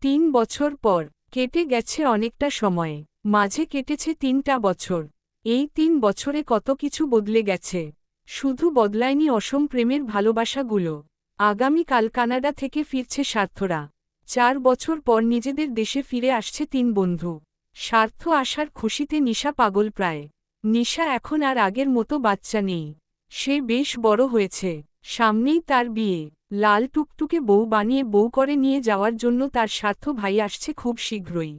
3 বছর পর কেটে গেছে অনেকটা সময়, মাঝে কেটেছে 3টা বছর। এই 3 বছরে কত কিছু বদলে গেছে। শুধু বদলায়নি অসম প্রেমের ভালোবাসাগুলো। আগামীকাল কানাডা থেকে ফিরছে স্বার্থরা। 4 বছর পর নিজেদের দেশে ফিরে আসছে 3 বন্ধু। স্বার্থ আসার খুশিতে নিশা পাগল প্রায়। নিশা এখন আর আগের মতো বাচ্চা নেই। সে বেশ বড় হয়েছে। সামনেই তার বিয়ে। লাল টুকটুকে বউ বানিয়ে বউ করে নিয়ে যাওয়ার জন্য তার স্বার্থ ভাই আসছে খুব শীঘ্রই।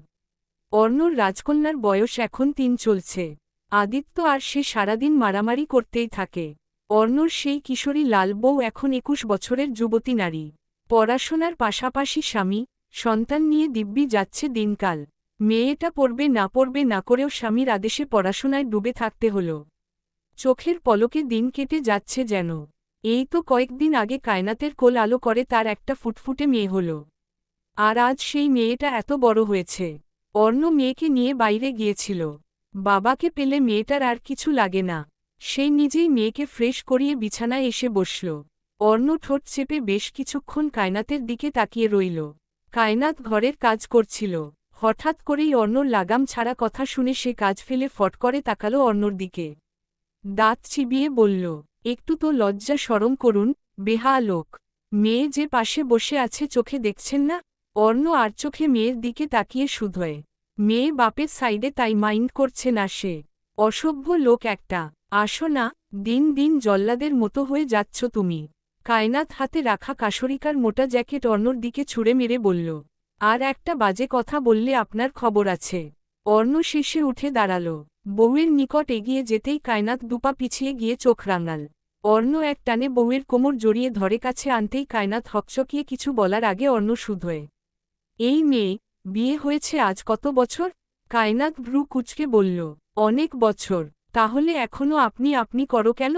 অর্ণর রাজকন্যার বয়স এখন 3 চলছে। আদিত্য আর সে সারাদিন মারামারি করতেই থাকে। অর্ণর সেই কিশোরী লাল বউ এখন 21 বছরের যুবতী নারী। পড়াশোনার পাশাপাশি স্বামী, সন্তান নিয়ে দিব্যি যাচ্ছে দিনকাল। মেয়েটা পড়বে না করেও স্বামীর আদেশে পড়াশোনায় ডুবে থাকতে হল। চোখের পলকে দিন কেটে যাচ্ছে যেন। এই তো কয়েকদিন আগে কায়নাতের কোল আলো করে তার একটা ফুটফুটে মেয়ে হল। আর আজ সেই মেয়েটা এত বড় হয়েছে। অর্ণ মেয়েকে নিয়ে বাইরে গিয়েছিল। বাবাকে পেলে মেয়েটার আর কিছু লাগে না। সেই নিজেই মেয়েকে ফ্রেশ করিয়ে বিছানায় এসে বসল। অর্ণ ঠোঁট চেপে বেশ কিছুক্ষণ কায়নাতের দিকে তাকিয়ে রইল। কায়নাত ঘরের কাজ করছিল। হঠাৎ করেই অর্ণর লাগাম ছাড়া কথা শুনে সে কাজ ফেলে ফট করে তাকালো অর্ণর দিকে। দাঁত চিবিয়ে বলল, একটু তো লজ্জা শরম করুন, বেহায়া লোক। মেয়ে যে পাশে বসে আছে চোখে দেখছেন না? অর্ণ আর চোখে মেয়ের দিকে তাকিয়ে শুধোয়। মেয়ে বাপের সাইডে তাই মাইন্ড করছে না সে। অসভ্য লোক একটা। আসো না, দিন দিন জল্লাদের মতো হয়ে যাচ্ছ তুমি। কায়নাত হাতে রাখা কাশরিকার মোটা জ্যাকেট অর্ণর দিকে ছুঁড়ে মেরে বলল, আর একটা বাজে কথা বললে আপনার খবর আছে। অর্ণ শেষে উঠে দাঁড়াল। বউয়ের নিকট এগিয়ে যেতেই কায়নাত দুপা পিছিয়ে গিয়ে চোখ রাঙাল। অর্ণ এক টানে বউয়ের কোমর জড়িয়ে ধরে কাছে আনতেই কায়নাত হকচকিয়ে কিছু বলার আগে অর্ণ শুধোয়, এই মেয়ে, বিয়ে হয়েছে আজ কত বছর? কায়নাত ভ্রু কুঁচকে বলল, অনেক বছর। তাহলে এখনো আপনি আপনি করো কেন?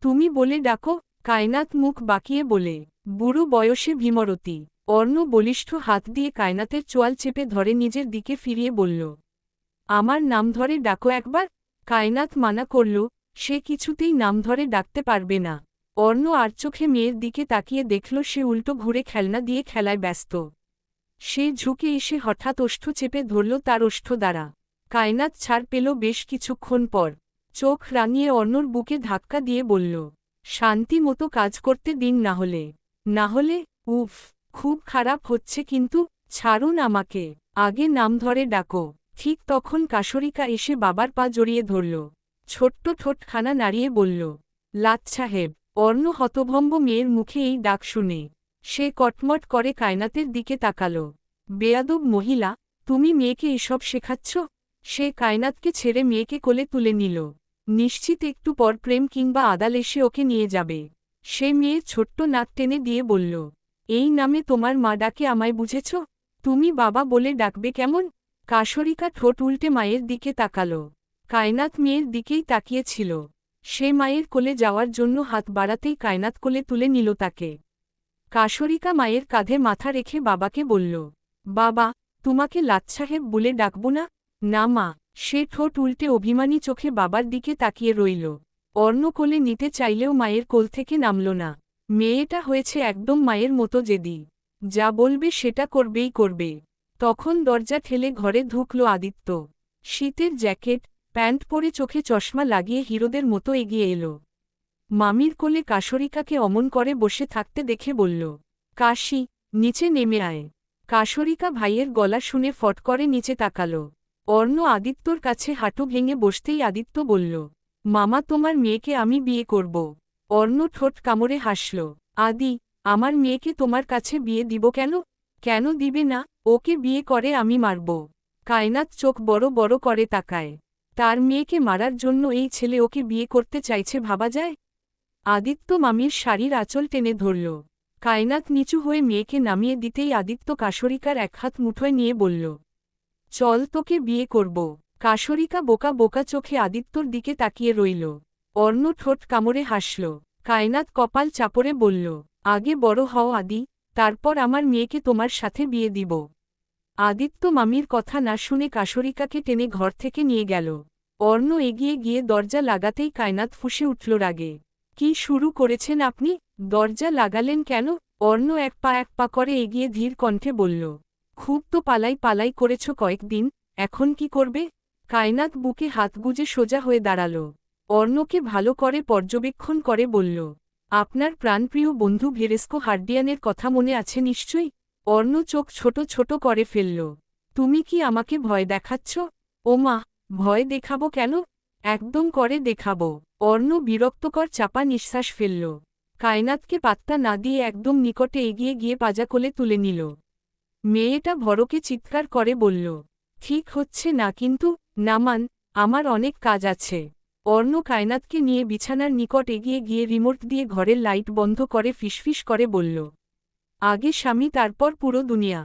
তুমি বলে ডাকো। কায়নাত মুখ বাঁকিয়ে বলে, বুড়ো বয়সে ভীমরতী। অর্ণ বলিষ্ঠ হাত দিয়ে কায়নাতের চোয়াল চেপে ধরে নিজের দিকে ফিরিয়ে বলল, আমার নাম ধরে ডাকো একবার। কায়নাত মানা করল, সে কিছুতেই নাম ধরে ডাকতে পারবে না। অর্ণ আর চোখে মেয়ের দিকে তাকিয়ে দেখল সে উল্টো ঘুরে খেলনা দিয়ে খেলায় ব্যস্ত। সে ঝুঁকে এসে হঠাৎ ওষ্ঠ চেপে ধরল তার ওষ্ঠ দ্বারা। কায়নাত ছাড় পেল বেশ কিছুক্ষণ পর। চোখ রাঙিয়ে অর্ণর বুকে ধাক্কা দিয়ে বলল, শান্তি মতো কাজ করতে দিন না হলে, উফ, খুব খারাপ হচ্ছে কিন্তু, ছাড়ুন আমাকে, আগে নাম ধরে ডাকো। ঠিক তখন কাশরিকা এসে বাবার পা জড়িয়ে ধরল। ছোট্ট ঠোঁটখানা নাড়িয়ে বলল, লাট সাহেব। অর্ণ হতভম্ব মেয়ের মুখে এই ডাক শুনে সে কটমট করে কায়নাতের দিকে তাকাল। বেয়াদব মহিলা, তুমি মেয়েকে এসব শেখাচ্ছ? সে কায়নাতকে ছেড়ে মেয়েকে কোলে তুলে নিল। নিশ্চিত একটু পর প্রেম কিংবা আদাল এসে ওকে নিয়ে যাবে। সে মেয়ের ছোট্ট নাক টেনে দিয়ে বলল, এই নামে তোমার মা ডাকে আমায় বুঝেছ? তুমি বাবা বলে ডাকবে কেমন? কাশরিকা ঠোঁট উল্টে মায়ের দিকে তাকাল। কায়নাত মেয়ের দিকেই তাকিয়েছিল। সে মায়ের কোলে যাওয়ার জন্য হাত বাড়াতেই কায়নাত কোলে তুলে নিল তাকে। কাশরিকা মায়ের কাঁধে মাথা রেখে বাবাকে বলল, বাবা, তোমাকে লাট সাহেব বলে ডাকব না? না মা। সে ঠোঁট উল্টে অভিমানী চোখে বাবার দিকে তাকিয়ে রইল। অর্ণ কোলে নিতে চাইলেও মায়ের কোল থেকে নামল না। মেয়েটা হয়েছে একদম মায়ের মতো জেদি। যা বলবে সেটা করবে। তখন দরজা ঠেলে ঘরে ঢুকল আদিত্য। শীতের জ্যাকেট, প্যান্ট পরে চোখে চশমা লাগিয়ে হিরোদের মতো এগিয়ে এলো। মামির কোলে কাশরিকাকে অমন করে বসে থাকতে দেখে বলল, কাশি, নিচে নেমে আয়। কাশরিকা ভাইয়ের গলা শুনে ফট করে নিচে তাকাল। অর্ণ আদিত্যর কাছে হাঁটু ভেঙে বসতেই আদিত্য বলল, মামা তোমার মেয়েকে আমি বিয়ে করব। অর্ণ ঠোঁট কামড়ে হাসল, আদি, আমার মেয়েকে তোমার কাছে বিয়ে দিব কেন? কেন দিবে না? ওকে বিয়ে করে আমি মারব। কায়নাত চোখ বড় বড় করে তাকায়। তার মেয়েকে মারার জন্য এই ছেলে ওকে বিয়ে করতে চাইছে ভাবা যায়? আদিত্য মামির শাড়ির আঁচল টেনে ধরল। কায়নাত নিচু হয়ে মেয়েকে নামিয়ে দিতেই আদিত্য কাশরিকার এক হাত মুঠোয় নিয়ে বলল, চল তোকে বিয়ে করব। কাশরিকা বোকা বোকা চোখে আদিত্যর দিকে তাকিয়ে রইল। অর্ণ ঠোঁট কামড়ে হাসল। কায়নাত কপাল চাপড়ে বলল, আগে বড় হও আদি, তারপর আমার মেয়েকে তোমার সাথে বিয়ে দিব। আদিত্য মামির কথা না শুনে কাশরিকাকে টেনে ঘর থেকে নিয়ে গেল। অর্ণ এগিয়ে গিয়ে দরজা লাগাতেই কায়নাত ফুঁসে উঠল রাগে। কি শুরু করেছেন আপনি? দরজা লাগালেন কেন? অর্ণ এক পা করে এগিয়ে ধীর কণ্ঠে বলল, খুব তো পালাই পালাই করেছ কয়েকদিন, এখন কি করবে? কায়নাত বুকে হাত গুজে সোজা হয়ে দাঁড়াল। অর্ণকে ভালো করে পর্যবেক্ষণ করে বলল, আপনার প্রাণপ্রিয় বন্ধু ভেরেস্কো হার্ডিয়ানের কথা মনে আছে নিশ্চয়ই? অর্ণ চোখ ছোট ছোট করে ফেলল। তুমি কি আমাকে ভয় দেখাচ্ছ? ওমা, ভয় দেখাবো কেন? একদম করে দেখাবো। অর্ণ বিরক্তকর চাপা নিঃশ্বাস ফেলল। কায়নাতকে পাত্তা না দিয়ে একদম নিকটে এগিয়ে গিয়ে পাজা কোলে তুলে নিল। মেয়েটা ভরকে চিৎকার করে বলল, ঠিক হচ্ছে না কিন্তু, নামান, আমার অনেক কাজ আছে। অর্ণ কায়নাতকে নিয়ে বিছানার নিকট এগিয়ে গিয়ে রিমোট দিয়ে ঘরের লাইট বন্ধ করে ফিসফিস করে বলল, আগে স্বামী তারপর পুরো দুনিয়া।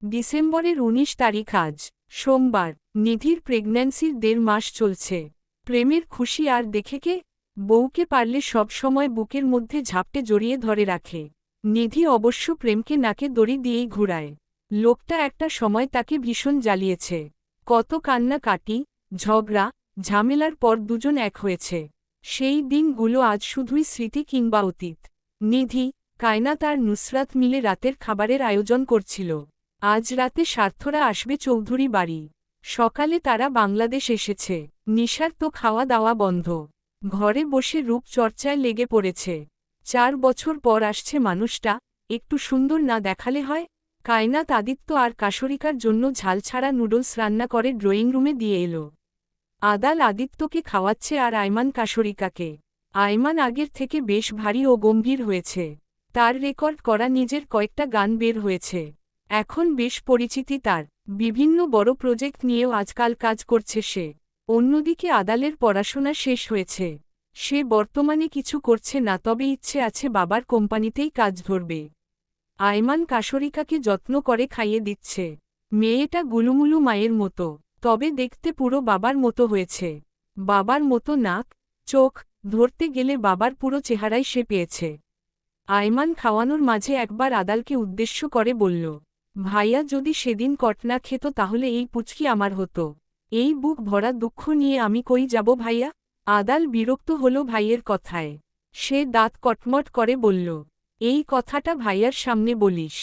ডিসেম্বরের ১৯ তারিখ আজ সোমবার। নিধির প্রেগন্যান্সির ১.৫ মাস চলছে। প্রেমের খুশি আর দেখে কে? বউকে পারলে সব সময় বুকের মধ্যে ঝাপটে জড়িয়ে ধরে রাখে। নিধি অবশ্য প্রেমকে নাকে দড়ি দিয়েই ঘুরায়। লোকটা একটা সময় তাকে ভীষণ জ্বালিয়েছে। কত কান্না কাটি, ঝগড়া, ঝামেলার পর দুজন এক হয়েছে। সেই দিনগুলো আজ শুধুই স্মৃতি কিংবা অতীত। নিধি, কায়নাত আর নুসরাত মিলে রাতের খাবারের আয়োজন করছিল। আজ রাতে স্বার্থরা আসবে চৌধুরী বাড়ি। সকালে তারা বাংলাদেশ এসেছে। নিশার তো খাওয়া দাওয়া বন্ধ। ঘরে বসে রূপচর্চায় লেগে পড়েছে। ৪ বছর পর আসছে মানুষটা, একটু সুন্দর না দেখালে হয়? কায়নাত আদিত্য আর কাশরিকার জন্য ঝালছাড়া নুডলস রান্না করে ড্রয়িং রুমে দিয়ে এলো। আদাল আদিত্যকে খাওয়াচ্ছে আর আয়মান কাশরিকাকে। আয়মান আগের থেকে বেশ ভারী ও গম্ভীর হয়েছে। তার রেকর্ড করা নিজের কয়েকটা গান বের হয়েছে। এখন বেশ পরিচিতি তার। বিভিন্ন বড় প্রজেক্ট নিয়েও আজকাল কাজ করছে সে। অন্যদিকে আদালের পড়াশোনা শেষ হয়েছে। সে বর্তমানে কিছু করছে না, তবে ইচ্ছে আছে বাবার কোম্পানিতেই কাজ ধরবে। আয়মান কাশরিকাকে যত্ন করে খাইয়ে দিচ্ছে। মেয়েটা গুলুমুলু মায়ের মতো, তবে দেখতে পুরো বাবার মতো হয়েছে। বাবার মতো নাক, চোখ, ধরতে গেলে বাবার পুরো চেহারাই সে পেয়েছে। আয়মান খাওয়ানোর মাঝে একবার আদালকে উদ্দেশ্য করে বলল, ভাইয়া যদি সেদিন কটনা খেত তাহলে এই পুচকি আমার হতো। এই বুক ভরা দুঃখ নিয়ে আমি কই যাব ভাইয়া? আদাল বিরক্ত হল ভাইয়ের কথায়। সে দাঁত কটমট করে বলল, এই কথাটা ভাইয়ার সামনে বলিস?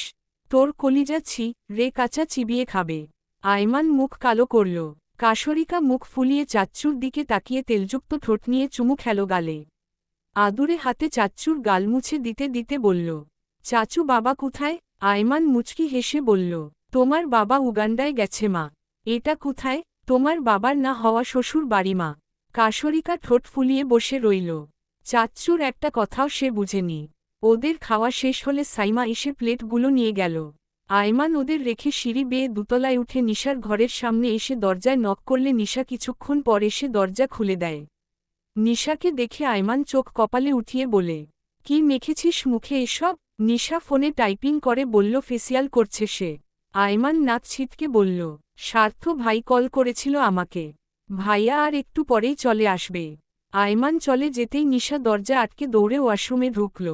তোর কলিজা ছি রে, কাঁচা চিবিয়ে খাবে। আয়মান মুখ কালো করল। কাশরিকা মুখ ফুলিয়ে চাচ্চুর দিকে তাকিয়ে তেলযুক্ত ঠোঁট নিয়ে চুমু খেল গালে। আদুরে হাতে চাচ্চুর গাল মুছে দিতে দিতে বলল, চাচু বাবা কোথায়? আয়মান মুচকি হেসে বলল, তোমার বাবা উগান্ডায় গেছে মা। এটা কোথায়? তোমার বাবার না হওয়া শ্বশুর বাড়ি মা। কাশরিকা ঠোঁট ফুলিয়ে বসে রইল। চাচ্চুর একটা কথাও সে বুঝেনি। ওদের খাওয়া শেষ হলে সাইমা এসে প্লেটগুলো নিয়ে গেল। আয়মান ওদের রেখে সিঁড়ি বেয়ে দুতলায় উঠে নিশার ঘরের সামনে এসে দরজায় নক করলে নিশা কিছুক্ষণ পর এসে দরজা খুলে দেয়। নিশাকে দেখে আয়মান চোখ কপালে উঠিয়ে বলে, কি মেখেছিস মুখে এসব? নিশা ফোনে টাইপিং করে বলল ফেসিয়াল করছে সে। আয়মান নাক ছিটকে বলল, স্বার্থ ভাই কল করেছিল আমাকে। ভাইয়া আর একটু পরেই চলে আসবে। আয়মান চলে যেতেই নিশা দরজা আটকে দৌড়ে ওয়াশরুমে ঢুকল।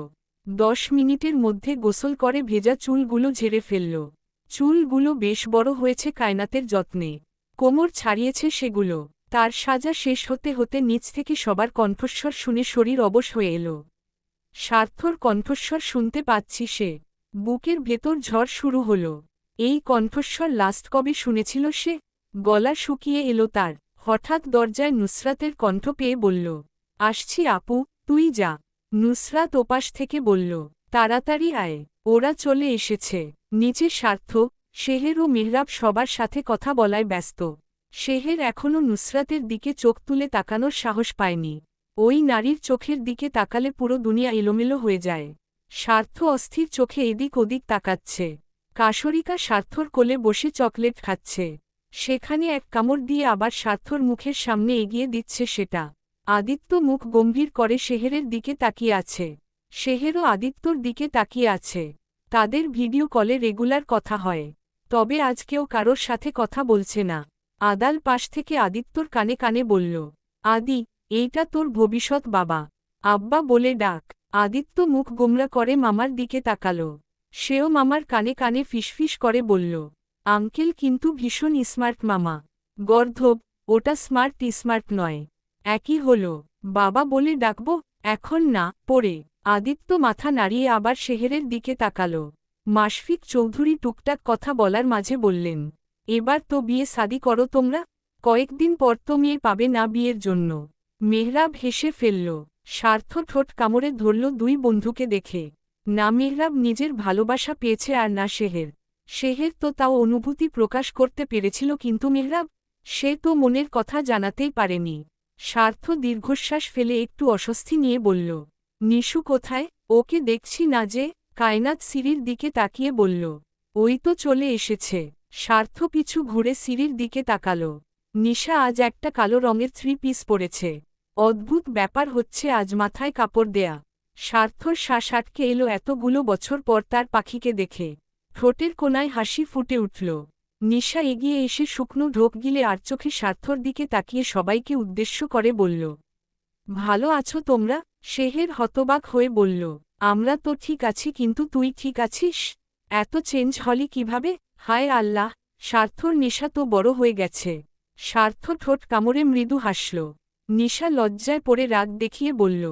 10 মিনিটের মধ্যে গোসল করে ভেজা চুলগুলো ঝেড়ে ফেলল। চুলগুলো বেশ বড় হয়েছে কায়নাতের যত্নে। কোমর ছাড়িয়েছে সেগুলো। তার সাজা শেষ হতে হতে নিচ থেকে সবার কণ্ঠস্বর শুনে শরীর অবশ হয়ে এল। স্বার্থর কণ্ঠস্বর শুনতে পাচ্ছি সে। বুকের ভেতর ঝড় শুরু হল। এই কণ্ঠস্বর লাস্ট কবে শুনেছিল সে? গলা শুকিয়ে এলো তার। হঠাৎ দরজায় নুসরাতের কণ্ঠ পেয়ে বলল, আসছি আপু, তুই যা। নুসরাত ওপাশ থেকে বলল, তাড়াতাড়ি আয়। ওরা চলে এসেছে। নিচে স্বার্থ, শেহের ও মেহরাব সবার সাথে কথা বলায় ব্যস্ত। শেহের এখনও নুসরাতের দিকে চোখ তুলে তাকানোর সাহস পায়নি। ওই নারীর চোখের দিকে তাকালে পুরো দুনিয়া এলোমেলো হয়ে যায়। স্বার্থ অস্থির চোখে এদিক ওদিক তাকাচ্ছে। কাশরিকা স্বার্থর কোলে বসে চকলেট খাচ্ছে। সেখানে এক কামড় দিয়ে আবার স্বার্থর মুখের সামনে এগিয়ে দিচ্ছে সেটা। আদিত্য মুখ গম্ভীর করে শেহেরের দিকে তাকিয়ে আছে। শেহেরও আদিত্যর দিকে তাকিয়ে আছে। তাদের ভিডিও কলে রেগুলার কথা হয়। তবে আজ কেউ কারোর সাথে কথা বলছে না। আদাল পাশ থেকে আদিত্যর কানে কানে বলল, আদি, এইটা তোর ভবিষ্যৎ বাবা। আব্বা বলে ডাক। আদিত্য মুখ গোমরা করে মামার দিকে তাকালো। সেও মামার কানে কানে ফিসফিস করে বলল, আঙ্কেল কিন্তু ভীষণ স্মার্ট মামা। গর্ধব, ওটা স্মার্ট নয়। একই হলো। বাবা বলে ডাকব? এখন না, পরে। আদিত্য মাথা নাড়িয়ে আবার শেহেরের দিকে তাকালো। মাশফিক চৌধুরী টুকটাক কথা বলার মাঝে বললেন, এবার তো বিয়ে শাদি করো তোমরা, কয়েকদিন পর তো মেয়ে পাবে না বিয়ের জন্য। মেহরাব হেসে ফেলল। স্বার্থ ঠোঁট কামড়ে ধরল দুই বন্ধুকে দেখে। না মেহরাব নিজের ভালোবাসা পেয়েছে আর না শেহের তো তাও অনুভূতি প্রকাশ করতে পেরেছিল, কিন্তু মেহরাব, সে তো মনের কথা জানাতেই পারেনি। স্বার্থ দীর্ঘশ্বাস ফেলে একটু অস্বস্তি নিয়ে বলল, নিশু কোথায়? ওকে দেখছি না যে। কায়নাত সিঁড়ির দিকে তাকিয়ে বলল, ওই তো চলে এসেছে। স্বার্থ পিছু ঘুরে সিঁড়ির দিকে তাকাল। নিশা আজ একটা কালো রঙের 3 পিস পরেছে। অদ্ভুত ব্যাপার হচ্ছে, আজ মাথায় কাপড় দেয়া। স্বার্থর শ্বাস আটকে এলো এতগুলো বছর পর তার পাখিকে দেখে। ঠোঁটের কোনায় হাসি ফুটে উঠল। নিশা এগিয়ে এসে শুকনো ঢোক গিলে আর চোখে স্বার্থর দিকে তাকিয়ে সবাইকে উদ্দেশ্য করে বলল, ভালো আছো তোমরা? শেহের হতবাক হয়ে বলল, আমরা তো ঠিক আছি, কিন্তু তুই ঠিক আছিস? এত চেঞ্জ হলি কিভাবে? হায় আল্লাহ, স্বার্থর নেশা তো বড় হয়ে গেছে। স্বার্থ ঠোঁট কামড়ে মৃদু হাসল। নিশা লজ্জায় পড়ে রাগ দেখিয়ে বলল,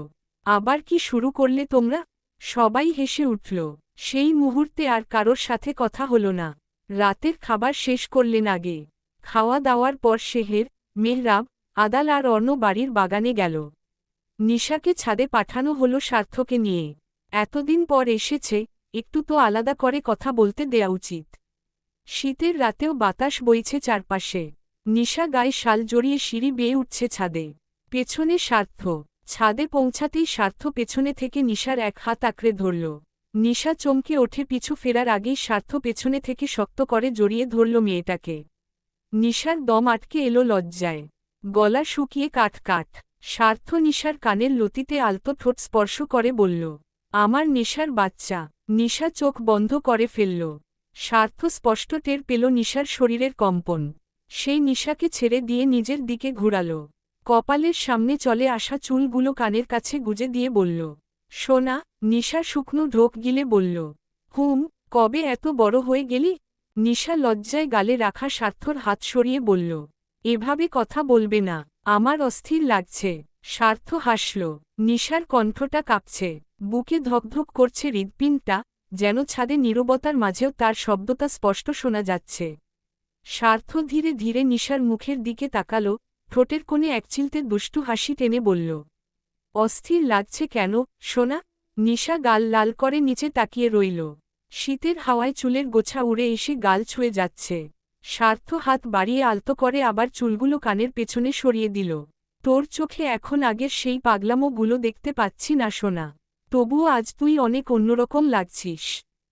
আবার কি শুরু করলে তোমরা? সবাই হেসে উঠল। সেই মুহূর্তে আর কারোর সাথে কথা হলো না। রাতের খাবার শেষ করলেন আগে। খাওয়া দাওয়ার পর শেহের, মেহরাব, আদাল আর অর্ণ বাড়ির বাগানে গেল। নিশাকে ছাদে পাঠানো হলো স্বার্থকে নিয়ে। এতদিন পর এসেছে, একটু তো আলাদা করে কথা বলতে দেয়া উচিত। শীতের রাতেও বাতাস বইছে চারপাশে। নিশা গায়ে শাল জড়িয়ে সিঁড়ি বেয়ে উঠছে ছাদে। পেছনে স্বার্থ। ছাদে পৌঁছাতেই স্বার্থ পেছনে থেকে নিশার এক হাত আঁকড়ে ধরল। নিশা চমকে ওঠে, পিছু ফেরার আগেই স্বার্থ পেছনে থেকে শক্ত করে জড়িয়ে ধরল মেয়েটাকে। নিশার দম আটকে এলো লজ্জায়। গলা শুকিয়ে কাঠ কাঠ। স্বার্থ নিশার কানের লতিতে আলতো ঠোঁট স্পর্শ করে বলল, আমার নেশার বাচ্চা। নিশা চোখ বন্ধ করে ফেলল। স্বার্থ স্পষ্ট টের পেল নিশার শরীরের কম্পন। সেই নিশাকে ছেড়ে দিয়ে নিজের দিকে ঘুরাল। কপালের সামনে চলে আসা চুলগুলো কানের কাছে গুজে দিয়ে বলল, সোনা। নিশা শুকনো ঢোক গিলে বলল, কবে এত বড় হয়ে গেলি? নিশা লজ্জায় গালে রাখা স্বার্থর হাত সরিয়ে বলল, এভাবে কথা বলবে না, আমার অস্থির লাগছে। স্বার্থ হাসল। নিশার কণ্ঠটা কাঁপছে, বুকে ধকধক করছে হৃৎপিণ্ডটা, যেন ছাদে নীরবতার মাঝেও তার শব্দটা স্পষ্ট শোনা যাচ্ছে। স্বার্থ ধীরে ধীরে নিশার মুখের দিকে তাকাল, ঠোঁটের কোণে একচিলতে দুষ্টু হাসি টেনে বলল, অস্থির লাগছে কেন, সোনা? নিশা গাল লাল করে নিচে তাকিয়ে রইল। শীতের হাওয়ায় চুলের গোছা উড়ে এসে গাল ছুঁয়ে যাচ্ছে। স্বার্থ হাত বাড়িয়ে আলতো করে আবার চুলগুলো কানের পেছনে সরিয়ে দিল। তোর চোখে এখন আগের সেই পাগলামোগুলো দেখতে পাচ্ছি না সোনা। তবুও আজ তুই অনেক অন্যরকম লাগছিস।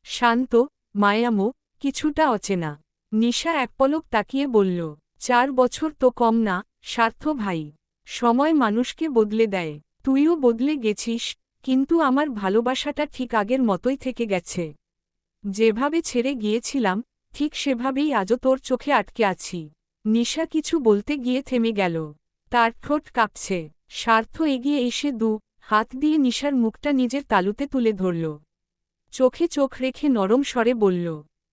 শান্ত, মায়ামো, কিছুটা অচেনা। নিশা এক পলক তাকিয়ে বলল, 4 বছর তো কম না, স্বার্থ ভাই। সময় মানুষকে বদলে দেয়। তুইও বদলে গেছিস, কিন্তু আমার ভালোবাসাটা ঠিক আগের মতোই থেকে গেছে। যেভাবে ছেড়ে গিয়েছিলাম, ঠিক সেভাবেই আজও তোর চোখে আটকে আছি। নিশা কিছু বলতে গিয়ে থেমে গেল। তার ঠোঁট কাঁপছে। স্বার্থ এগিয়ে এসে হাত দিয়ে নিশার মুখটা নিজের তালুতে তুলে ধরল। চোখে চোখ রেখে নরম স্বরে বলল,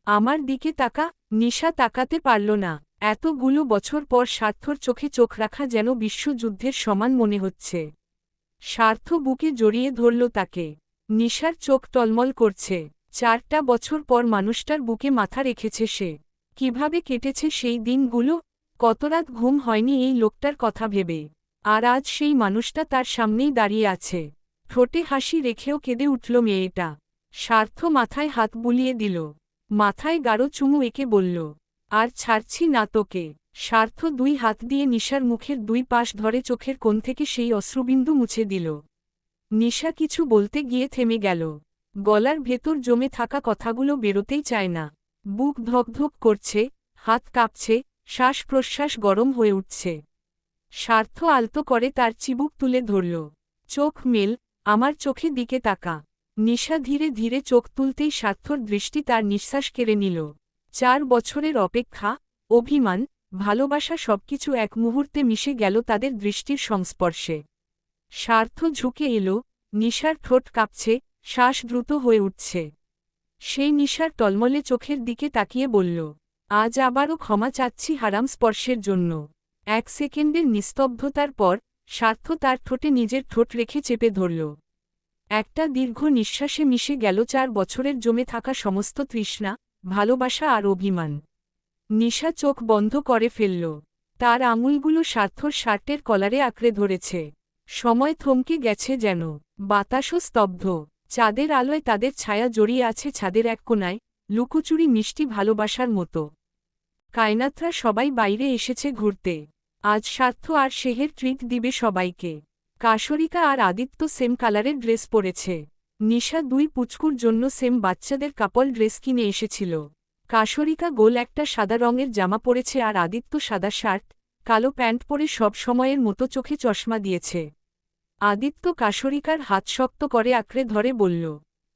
আমার দিকে তাকা। নিশা তাকাতে পারল না। এতগুলো বছর পর স্বার্থর চোখে চোখ রাখা যেন বিশ্বযুদ্ধের সমান মনে হচ্ছে। স্বার্থ বুকে জড়িয়ে ধরল তাকে। নিশার চোখ টলমল করছে। 4টা বছর পর মানুষটার বুকে মাথা রেখেছে সে। কিভাবে কেটেছে সেই দিনগুলো? কত রাত ঘুম হয়নি এই লোকটার কথা ভেবে। আর আজ সেই মানুষটা তার সামনেই দাঁড়িয়ে আছে। ঠোঁটে হাসি রেখেও কেঁদে উঠল মেয়েটা। স্বার্থ মাথায় হাত বুলিয়ে দিল। মাথায় গাঢ় চুমু এঁকে বলল, আর ছাড়ছি না তোকে। স্বার্থ 2 হাত দিয়ে নিশার মুখের 2 পাশ ধরে চোখের কোণ থেকে সেই অশ্রুবিন্দু মুছে দিল। নিশা কিছু বলতে গিয়ে থেমে গেল। গলার ভেতর জমে থাকা কথাগুলো বেরোতেই চায় না। বুক ধকধক করছে, হাত কাঁপছে, শ্বাস প্রশ্বাস গরম হয়ে উঠছে। স্বার্থ আলতো করে তার চিবুক তুলে ধরল। চোখ মেল, আমার চোখে দিকে তাকা। নিশা ধীরে ধীরে চোখ তুলতেই স্বার্থর দৃষ্টি তার নিঃশ্বাস কেড়ে নিল। 4 বছরের অপেক্ষা, অভিমান, ভালোবাসা সবকিছু এক মুহূর্তে মিশে গেল তাদের দৃষ্টির সংস্পর্শে। স্বার্থ ঝুঁকে এলো, নিশার ঠোঁট কাঁপছে, শ্বাস দ্রুত হয়ে উঠছে। সেই নিশার টলমলে চোখের দিকে তাকিয়ে বলল, আজ আবারও ক্ষমা চাচ্ছি হারাম স্পর্শের জন্য। 1 সেকেন্ডের নিস্তব্ধতার পর স্বার্থ তার ঠোঁটে নিজের ঠোঁট রেখে চেপে ধরল। একটা দীর্ঘ নিঃশ্বাসে মিশে গেল 4 বছরের জমে থাকা সমস্ত তৃষ্ণা, ভালোবাসা আর অভিমান। নিশা চোখ বন্ধ করে ফেলল। তার আঙুলগুলো স্বার্থর শার্টের কলারে আঁকড়ে ধরেছে। সময় থমকে গেছে যেন। বাতাসও স্তব্ধ। চাঁদের আলোয় তাদের ছায়া জড়িয়ে আছে ছাদের এক কোণায়, লুকোচুরি মিষ্টি ভালোবাসার মতো। কায়নাতরা সবাই বাইরে এসেছে ঘুরতে। আজ স্বার্থ আর শেহের ট্রিট দিবে সবাইকে। কাশরিকা আর আদিত্য সেম কালারের ড্রেস পরেছে। নিশা 2 পুচকুর জন্য সেম বাচ্চাদের কাপল ড্রেস কিনে এসেছিল। কাশরিকা গোল একটা সাদা রঙের জামা পরেছে আর আদিত্য সাদা শার্ট, কালো প্যান্ট পরে সব সময়ের মতো চোখে চশমা দিয়েছে। আদিত্য কাশরিকার হাত শক্ত করে আঁকড়ে ধরে বলল,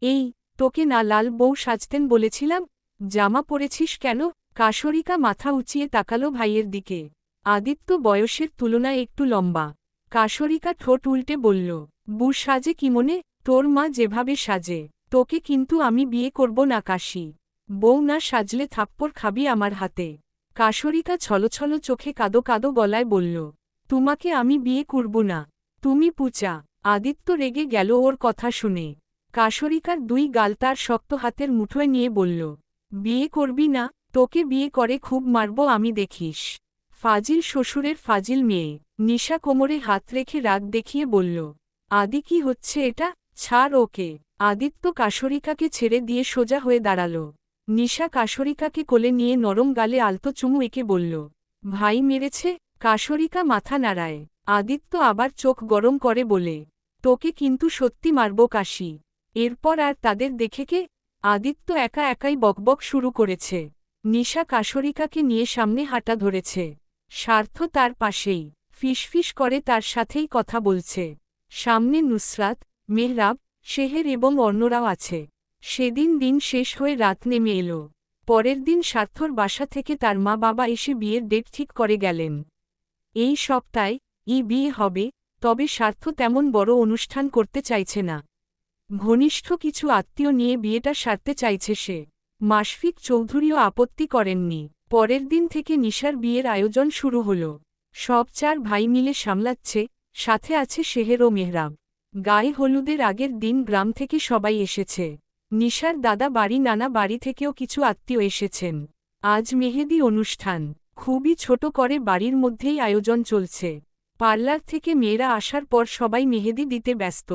এই, তোকে না লাল বউ সাজতেন বলেছিলাম, জামা পরেছিস কেন? কাশরিকা মাথা উঁচিয়ে তাকালো ভাইয়ের দিকে। আদিত্য বয়সের তুলনায় একটু লম্বা। কাশরিকা ঠোঁট উল্টে বলল, বউ সাজে কি মনে? তোর মা যেভাবে সাজে। তোকে কিন্তু আমি বিয়ে করব না কাশি। বউ না সাজলে থাপ্পড় খাবি আমার হাতে। কাশরিকা ছলছল চোখে কাদো কাদো গলায় বলল, তোমাকে আমি বিয়ে করব না। তুমি পুচা। আদিত্য রেগে গেল ওর কথা শুনে। কাশরিকার 2 গাল তার শক্ত হাতের মুঠোয় নিয়ে বলল, বিয়ে করবি না? তোকে বিয়ে করে খুব মারব আমি দেখিস। ফাজিল শ্বশুরের ফাজিল মেয়ে। নিশা কোমরে হাত রেখে রাগ দেখিয়ে বলল, আদি কি হচ্ছে এটা? ছাড় ওকে। আদিত্য কাশরিকাকে ছেড়ে দিয়ে সোজা হয়ে দাঁড়াল। নিশা কাশরিকাকে কোলে নিয়ে নরম গালে আলতো চুমু এঁকে বলল, ভাই মেরেছে? কাশরিকা মাথা নাড়ায়। আদিত্য আবার চোখ গরম করে বলে, তোকে কিন্তু সত্যি মারব কাশি। এরপর আর তাদের দেখে কে? আদিত্য একা একাই বকবক শুরু করেছে। নিশা কাশরিকাকে নিয়ে সামনে হাঁটা ধরেছে। স্বার্থ তার পাশেই, ফিসফিস করে তার সাথেই কথা বলছে। সামনে নুসরাত, মেহরাব, শেহের এবং অন্যরাও আছে। সেদিন দিন শেষ হয়ে রাত নেমে এলো। পরের দিন স্বার্থর বাসা থেকে তার মা বাবা এসে বিয়ের ডেট ঠিক করে গেলেন। এই সপ্তাহে বিয়ে হবে, তবে স্বার্থ তেমন বড় অনুষ্ঠান করতে চাইছে না। ঘনিষ্ঠ কিছু আত্মীয় নিয়ে বিয়েটা সারতে চাইছে সে। মাশফিক চৌধুরীও আপত্তি করেননি। পরের দিন থেকে নিশার বিয়ের আয়োজন শুরু হল। সব 4 ভাই মিলে সামলাচ্ছে, সাথে আছে শেহের ও মেহরাব। গায়ে হলুদের আগের দিন গ্রাম থেকে সবাই এসেছে। নিশার দাদা বাড়ি নানা বাড়ি থেকেও কিছু আত্মীয় এসেছেন। আজ মেহেদি অনুষ্ঠান। খুবই ছোট করে বাড়ির মধ্যেই আয়োজন চলছে। পার্লার থেকে মেয়েরা আসার পর সবাই মেহেদি দিতে ব্যস্ত।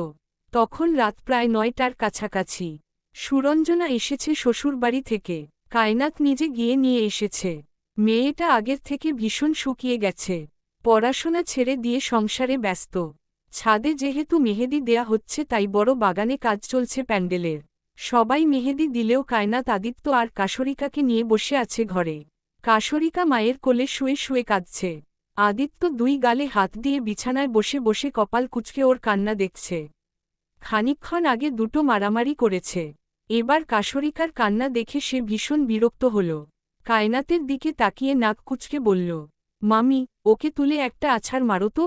তখন রাত প্রায় 9টার কাছাকাছি। সুরঞ্জনা এসেছে শ্বশুরবাড়ি থেকে। কায়নাত নিজে গিয়ে নিয়ে এসেছে। মেয়েটা আগের থেকে ভীষণ শুকিয়ে গেছে। পড়াশোনা ছেড়ে দিয়ে সংসারে ব্যস্ত। ছাদে যেহেতু মেহেদি দেয়া হচ্ছে তাই বড় বাগানে কাজ চলছে প্যান্ডেলের। সবাই মেহেদি দিলেও কায়নাত আদিত্য আর কাশরিকাকে নিয়ে বসে আছে ঘরে। কাশরিকা মায়ের কোলে শুয়ে শুয়ে কাঁদছে। আদিত্য 2 গালে হাত দিয়ে বিছানায় বসে বসে কপাল কুঁচকে ওর কান্না দেখছে। খানিকক্ষণ আগে দুটো মারামারি করেছে। এবার কাশরিকার কান্না দেখে সে ভীষণ বিরক্ত হল। কায়নাতের দিকে তাকিয়ে নাক কুঁচকে বলল, মামি, ওকে তুলে একটা আছাড় মারো তো।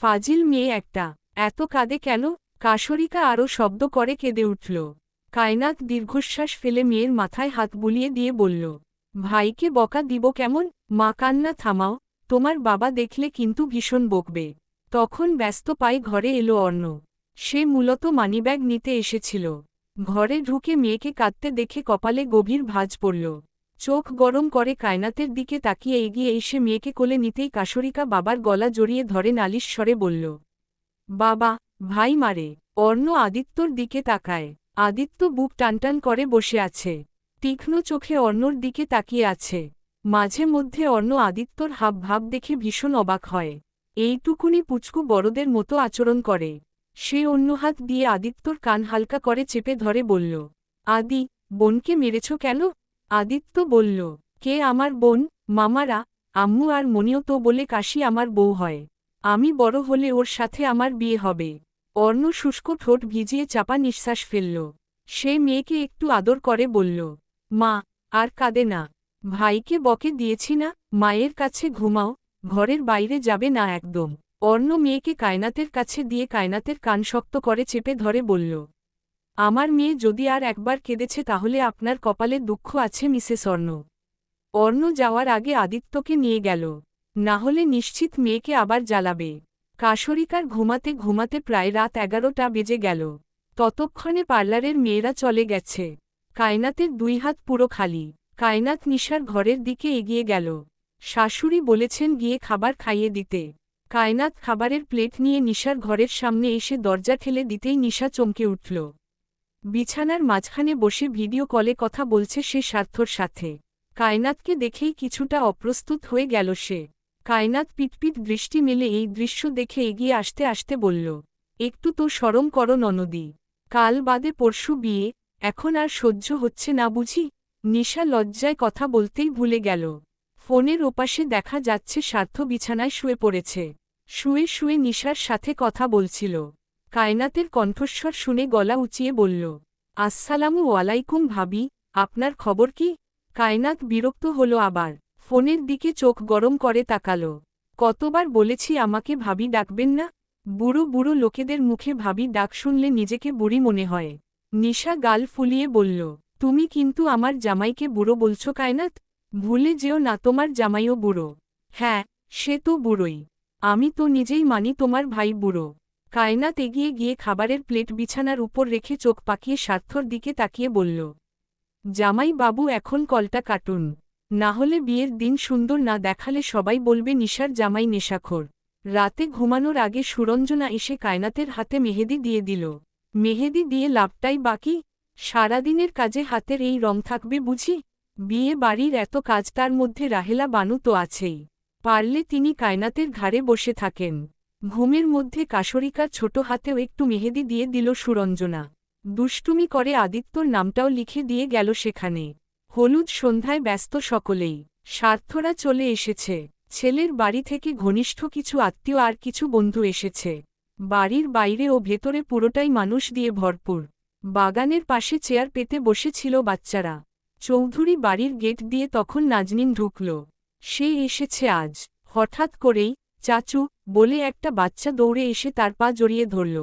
ফাজিল মেয়ে একটা, এত কাঁদে কেন? কাশরিকা আরও শব্দ করে কেঁদে উঠল। কায়নাত দীর্ঘশ্বাস ফেলে মেয়ের মাথায় হাত বুলিয়ে দিয়ে বলল, ভাইকে বকা দিব কেমন? মা কান্না থামাও, তোমার বাবা দেখলে কিন্তু ভীষণ বকবে। তখন ব্যস্ত পায়ে ঘরে এলো অর্ণ। সে মূলত মানিব্যাগ নিতে এসেছিল। ঘরে ঢুকে মেয়েকে কাঁদতে দেখে কপালে গভীর ভাঁজ পড়ল। চোখ গরম করে কায়নাতের দিকে তাকিয়ে এগিয়ে এসে মেয়েকে কোলে নিতেই কাশরিকা বাবার গলা জড়িয়ে ধরে নালিশ স্বরে বলল, বাবা, ভাই মারে। অর্ণ আদিত্যর দিকে তাকায়। আদিত্য বুক টানটান করে বসে আছে। তীক্ষ্ণ চোখে অর্ণর দিকে তাকিয়ে আছে। মাঝে মধ্যে অর্ণ আদিত্যর হাবভাব দেখে ভীষণ অবাক হয়। এইটুকুনি পুচকু বড়দের মতো আচরণ করে। সে অন্য হাত দিয়ে আদিত্যর কান হালকা করে চেপে ধরে বলল, আদি, বোনকে মেরেছ কেন? আদিত্য বলল, কে আমার বোন? মামারা, আম্মু আর মনিও তো বলে কাশি আমার বউ হয়। আমি বড় হলে ওর সাথে আমার বিয়ে হবে। অর্ণ শুষ্ক ঠোঁট ভিজিয়ে চাপা নিঃশ্বাস ফেলল। সে মেয়েকে একটু আদর করে বলল, মা, আর কাঁদে না। ভাইকে বকে দিয়েছি না, মায়ের কাছে ঘুমাও, ঘরের বাইরে যাবে না একদম। অর্ণ মেয়েকে কায়নাতের কাছে দিয়ে কায়নাতের কান শক্ত করে চেপে ধরে বলল, আমার মেয়ে যদি আর একবার কেঁদেছে তাহলে আপনার কপালে দুঃখ আছে মিসেস অর্ণ। অর্ণ যাওয়ার আগে আদিত্যকে নিয়ে গেল। না হলে নিশ্চিত মেয়েকে আবার জ্বালাবে। কাশরিকার ঘুমাতে ঘুমাতে প্রায় রাত 11টা বেজে গেল। ততক্ষণে পার্লারের মেয়েরা চলে গেছে। কায়নাতের 2 হাত পুরো খালি। কায়নাত নিশার ঘরের দিকে এগিয়ে গেল। শাশুড়ি বলেছেন গিয়ে খাবার খাইয়ে দিতে। কায়নাত খাবারের প্লেট নিয়ে নিশার ঘরের সামনে এসে দরজা ঠেলে দিতেই নিশা চমকে উঠল। বিছানার মাঝখানে বসে ভিডিও কলে কথা বলছে সে স্বার্থর সাথে। কায়নাতকে দেখেই কিছুটা অপ্রস্তুত হয়ে গেল সে। কায়নাত পিটপিট দৃষ্টি মেলে এই দৃশ্য দেখে এগিয়ে আসতে আসতে বলল, একটু তো শরম করো ননদি। কাল বাদে পরশু বিয়ে, এখন আর সহ্য হচ্ছে না বুঝি? নিশা লজ্জায় কথা বলতেই ভুলে গেল। ফোনের ওপাশে দেখা যাচ্ছে স্বার্থ বিছানায় শুয়ে পড়েছে। শুয়ে শুয়ে নিশার সাথে কথা বলছিল। কায়নাতের কণ্ঠস্বর শুনে গলা উঁচিয়ে বলল, আসসালামু আলাইকুম ভাবি, আপনার খবর কি? কায়নাত বিরক্ত হল আবার। ফোনের দিকে চোখ গরম করে তাকালো। কতবার বলেছি আমাকে ভাবি ডাকবেন না? বুড়ো বুড়ো লোকেদের মুখে ভাবি ডাক শুনলে নিজেকে বুড়ি মনে হয়। নিশা গাল ফুলিয়ে বলল, তুমি কিন্তু আমার জামাইকে বুড়ো বলছো কায়নাত? ভুলে যেও না তোমার জামাইও বুড়ো। হ্যাঁ, সে তো বুড়োই। আমি তো নিজেই মানি তোমার ভাই বুড়ো। কায়নাত এগিয়ে গিয়ে খাবারের প্লেট বিছানার উপর রেখে চোখ পাকিয়ে স্বার্থর দিকে তাকিয়ে বলল, জামাই বাবু এখন কলটা কাটুন। না হলে বিয়ের দিন সুন্দর না দেখালে সবাই বলবে নিশার জামাই নেশাখোর। রাতে ঘুমানোর আগে সুরঞ্জনা এসে কায়নাতের হাতে মেহেদি দিয়ে দিল। মেহেদি দিয়ে লাভটাই বাকি। সারাদিনের কাজে হাতের এই রং থাকবে বুঝি? বিয়ে বাড়ির এত কাজ, তার মধ্যে রাহেলা বানু তো আছেই। পারলে তিনি কায়নাতের ঘাড়ে বসে থাকেন। ঘুমের মধ্যে কাশরিকার ছোট হাতেও একটু মেহেদি দিয়ে দিল সুরঞ্জনা। দুষ্টুমি করে আদিত্যর নামটাও লিখে দিয়ে গেল সেখানে। হলুদ সন্ধ্যায় ব্যস্ত সকলেই। স্বার্থরা চলে এসেছে। ছেলের বাড়ি থেকে ঘনিষ্ঠ কিছু আত্মীয় আর কিছু বন্ধু এসেছে। বাড়ির বাইরে ও ভেতরে পুরোটাই মানুষ দিয়ে ভরপুর। বাগানের পাশে চেয়ার পেতে বসেছিল বাচ্চারা। চৌধুরী বাড়ির গেট দিয়ে তখন নাজনীন ঢুকল। সে এসেছে আজ। হঠাৎ করেই চাচু বলে একটা বাচ্চা দৌড়ে এসে তার পা জড়িয়ে ধরল।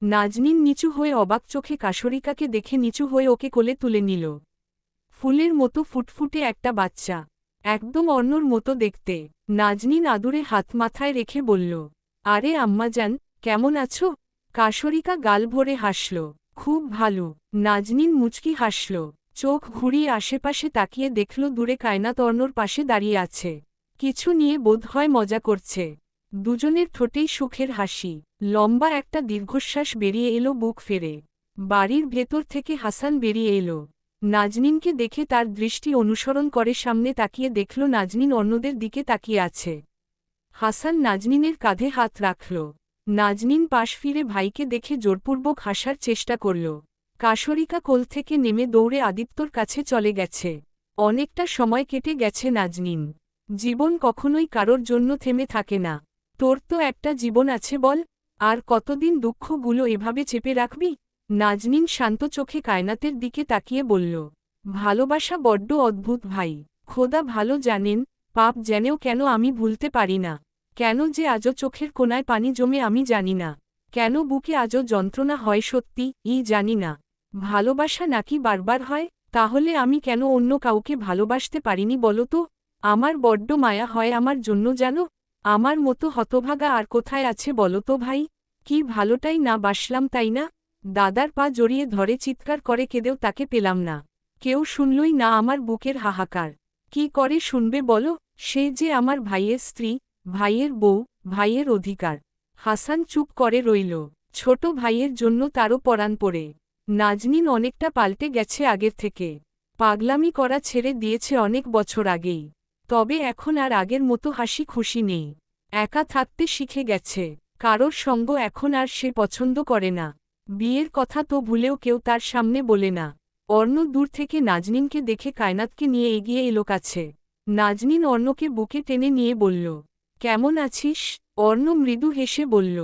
নাজনীন নিচু হয়ে অবাক চোখে কাশরিকাকে দেখে নিচু হয়ে ওকে কোলে তুলে নিল। ফুলের মতো ফুটফুটে একটা বাচ্চা, একদম অন্যর মতো দেখতে। নাজনীন আদুরে হাত মাথায় রেখে বলল, আরে আম্মাজান, কেমন আছো? কাশরিকা গাল ভরে হাসল, খুব ভালো। নাজনীন মুচকি হাসল। চোখ ঘুরিয়ে আশেপাশে তাকিয়ে দেখল দূরে কায়নাত অর্ণর পাশে দাঁড়িয়ে আছে। কিছু নিয়ে বোধহয় মজা করছে। দুজনের ঠোঁটেই সুখের হাসি। লম্বা একটা দীর্ঘশ্বাস বেরিয়ে এলো বুক ফেরে। বাড়ির ভেতর থেকে হাসান বেরিয়ে এলো। নাজনীনকে দেখে তার দৃষ্টি অনুসরণ করে সামনে তাকিয়ে দেখল নাজনীন অন্যদের দিকে তাকিয়ে আছে। হাসান নাজনীনের কাঁধে হাত রাখল। নাজনীন পাশ ফিরে ভাইকে দেখে জোরপূর্বক হাসার চেষ্টা করল। কাশরিকা কোল থেকে নেমে দৌড়ে আদিত্যর কাছে চলে গেছে। অনেকটা সময় কেটে গেছে নাজনীন। জীবন কখনোই কারোর জন্য থেমে থাকে না। তোর তো একটা জীবন আছে বল, আর কতদিন দুঃখগুলো এভাবে চেপে রাখবি? নাজনীন শান্ত চোখে কায়নাতের দিকে তাকিয়ে বলল, ভালোবাসা বড্ড অদ্ভুত ভাই। খোদা ভালো জানেন, পাপ জেনেও কেন আমি ভুলতে পারি না। কেন যে আজও চোখের কোনায় পানি জমে আমি জানি না। কেন বুকে আজও যন্ত্রণা হয় সত্যি জানি না। ভালোবাসা নাকি বারবার হয়? তাহলে আমি কেন অন্য কাউকে ভালোবাসতে পারিনি বলো তো? আমার বড্ড মায়া হয় আমার জন্য জানো। আমার মতো হতভাগা আর কোথায় আছে বলো তো ভাই? কি ভালোটাই না বাসলাম তাই না? দাদার পা জড়িয়ে ধরে চিৎকার করে কেঁদেও তাকে পেলাম না। কেউ শুনলই না আমার বুকের হাহাকার। কি করে শুনবে বলো? সে যে আমার ভাইয়ের স্ত্রী, ভাইয়ের বউ, ভাইয়ের অধিকার। হাসান চুপ করে রইল। ছোট ভাইয়ের জন্য তারও পরাণ পড়ে। নাজনীন অনেকটা পাল্টে গেছে আগের থেকে। পাগলামি করা ছেড়ে দিয়েছে অনেক বছর আগেই। তবে এখন আর আগের মতো হাসি খুশি নেই। একা থাকতে শিখে গেছে। কারোর সঙ্গ এখন আর সে পছন্দ করে না। বিয়ের কথা তো ভুলেও কেউ তার সামনে বলে না। অর্ণ দূর থেকে নাজনীনকে দেখে কায়নাতকে নিয়ে এগিয়ে এলো কাছে। নাজনীন অর্ণকে বুকে টেনে নিয়ে বলল, কেমন আছিস? অর্ণ মৃদু হেসে বলল,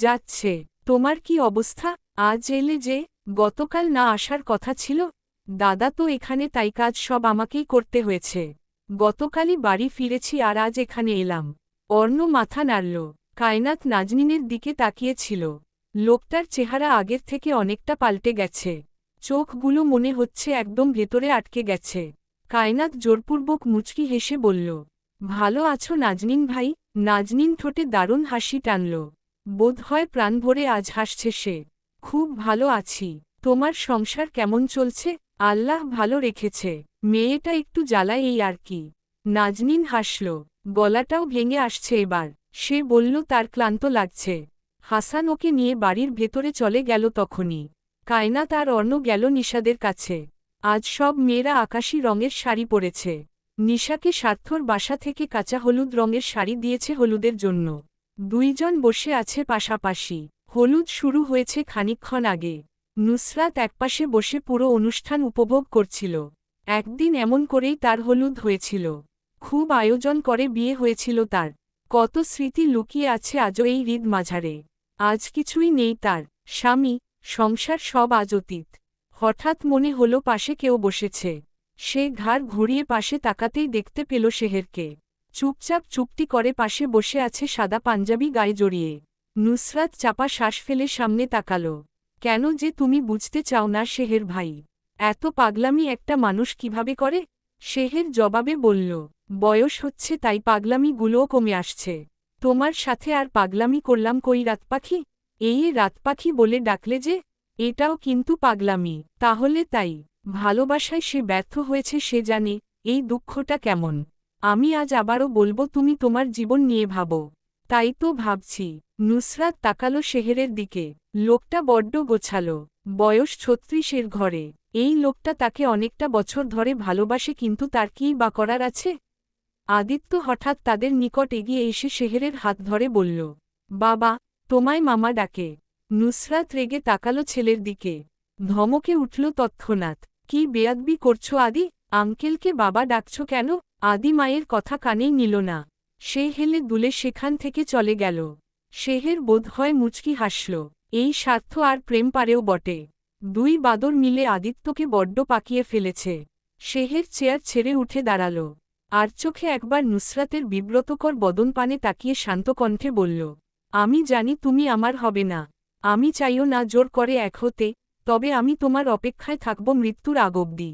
যাচ্ছে। তোমার কি অবস্থা? আজ এলে যে? গতকাল না আসার কথা ছিল। দাদা তো এখানে, তাই কাজ সব আমাকেই করতে হয়েছে। গতকালই বাড়ি ফিরেছি আর আজ এখানে এলাম। অর্ণ মাথা নাড়ল। কায়নাত নাজনীনের দিকে তাকিয়েছিল। লোকটার চেহারা আগের থেকে অনেকটা পাল্টে গেছে। চোখগুলো মনে হচ্ছে একদম ভেতরে আটকে গেছে। কায়নাত জোরপূর্বক মুচকি হেসে বলল, ভালো আছো নাজনীন ভাই? নাজনীন ঠোঁটে দারুণ হাসি টানল। বোধহয় প্রাণ ভরে আজ হাসছে সে। খুব ভালো আছি। তোমার সংসার কেমন চলছে? আল্লাহ ভালো রেখেছে। মেয়েটা একটু জ্বালায় এই আর কি। নাজনীন হাসল। গলাটাও ভেঙে আসছে এবার। সে বলল তার ক্লান্ত লাগছে। হাসান ওকে নিয়ে বাড়ির ভেতরে চলে গেল তখনই। কায়নাত আর অর্ণ গেল নিশাদের কাছে। আজ সব মেয়েরা আকাশী রঙের শাড়ি পরেছে। নিশাকে স্বার্থর বাসা থেকে কাঁচা হলুদ রঙের শাড়ি দিয়েছে হলুদের জন্য। দুইজন বসে আছে পাশাপাশি। হলুদ শুরু হয়েছে খানিকক্ষণ আগে। নুসরাত একপাশে বসে পুরো অনুষ্ঠান উপভোগ করছিল। একদিন এমন করেই তার হলুদ হয়েছিল। খুব আয়োজন করে বিয়ে হয়েছিল তার। কত স্মৃতি লুকিয়ে আছে আজও এই হৃদ মাঝারে। আজ কিছুই নেই তার। স্বামী, সংসার সব আজ অতীত। হঠাৎ মনে হলো পাশে কেউ বসেছে। সে ঘাড় ঘুরিয়ে পাশে তাকাতেই দেখতে পেল শেহেরকে। চুপচাপ চুপটি করে পাশে বসে আছে সাদা পাঞ্জাবি গায়ে জড়িয়ে। নুসরাত চাপা শ্বাস ফেলে সামনে তাকাল। কেন যে তুমি বুঝতে চাও না শেহের ভাই? এত পাগলামি একটা মানুষ কিভাবে করে? শেহের জবাবে বলল, বয়স হচ্ছে তাই পাগলামিগুলোও কমে আসছে। তোমার সাথে আর পাগলামি করলাম কই রাতপাখি? এই রাতপাখি বলে ডাকলে যে, এটাও কিন্তু পাগলামি। তাহলে তাই ভালোবাসায় সে ব্যর্থ হয়েছে, সে জানে এই দুঃখটা কেমন। আমি আজ আবারও বলবো তুমি তোমার জীবন নিয়ে ভাবো। তাই তো ভাবছি। নুসরাত তাকালো শেহেরের দিকে। লোকটা বড্ড গোছালো। বয়স ৩৬-এর ঘরে। এই লোকটা তাকে অনেকটা বছর ধরে ভালোবাসে, কিন্তু তার কী বা করার আছে? আদিত্য হঠাৎ তাদের নিকট এগিয়ে এসে শেহেরের হাত ধরে বলল, বাবা, তোমায় মামা ডাকে। নুসরাত রেগে তাকালো ছেলের দিকে। ধমকে উঠল তৎক্ষণাৎ, কি বেয়াদবি করছো আদি? আঙ্কেলকে বাবা ডাকছ কেন? আদি মায়ের কথা কানেই নিল না। সে হেলে দুলে সেখান থেকে চলে গেল। শেহের বোধ হয় মুচকি হাসল। এই স্বার্থ আর প্রেম পারেও বটে। দুই বাদর মিলে আদিত্যকে বড্ড পাকিয়ে ফেলেছে। শেহের চেয়ার ছেড়ে উঠে দাঁড়াল। আর চোখে একবার নুসরাতের বিব্রতকর বদন পানে তাকিয়ে শান্ত কণ্ঠে বলল, আমি জানি তুমি আমার হবে না। আমি চাইও না জোর করে এক হতে, তবে আমি তোমার অপেক্ষায় থাকব মৃত্যুর আগ অবধি।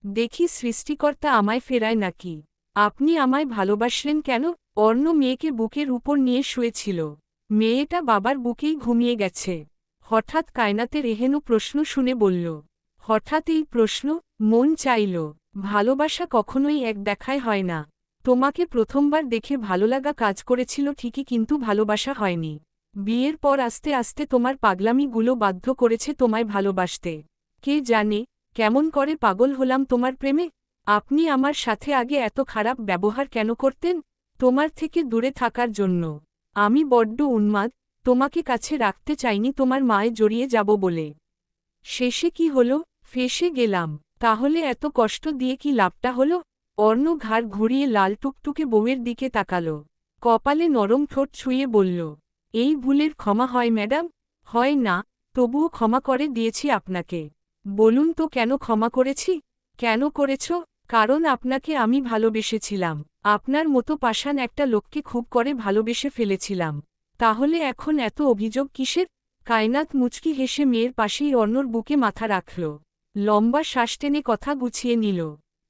দেখি সৃষ্টিকর্তা আমায় ফেরায় নাকি। আপনি আমায় ভালোবাসলেন কেন? অর্ণ মেয়েকে বুকের উপর নিয়ে শুয়েছিল। মেয়েটা বাবার বুকেই ঘুমিয়ে গেছে। হঠাৎ কায়নাতের এহেন প্রশ্ন শুনে বলল, হঠাৎ এই প্রশ্ন? মন চাইল। ভালোবাসা কখনোই এক দেখায় হয় না। তোমাকে প্রথমবার দেখে ভালোলাগা কাজ করেছিল ঠিকই, কিন্তু ভালোবাসা হয়নি। বিয়ের পর আস্তে আস্তে তোমার পাগলামিগুলো বাধ্য করেছে তোমায় ভালোবাসতে। কে জানে কেমন করে পাগল হলাম তোমার প্রেমে। আপনি আমার সাথে আগে এত খারাপ ব্যবহার কেন করতেন? তোমার থেকে দূরে থাকার জন্য। আমি বড্ড উন্মাদ, তোমাকে কাছে রাখতে চাইনি তোমার মায়ে জড়িয়ে যাব বলে। শেষে কি হলো? ফেঁসে গেলাম। তাহলে এত কষ্ট দিয়ে কি লাভটা হলো? অর্ণ ঘাড় ঘুরিয়ে লাল টুকটুকে বউয়ের দিকে তাকাল। কপালে নরম ঠোঁট ছুঁয়ে বলল, এই ভুলের ক্ষমা হয় ম্যাডাম? হয় না, তবুও ক্ষমা করে দিয়েছি আপনাকে। বলুন তো কেন ক্ষমা করেছি? কেন করেছ? কারণ আপনাকে আমি ভালোবেসেছিলাম। আপনার মতো পাষাণ একটা লোককে খুব করে ভালোবেসে ফেলেছিলাম। তাহলে এখন এত অভিযোগ কিসের? কায়নাত মুচকি হেসে মেয়ের পাশেই অর্ণর বুকে মাথা রাখল। লম্বা শ্বাস টেনে কথা গুছিয়ে নিল।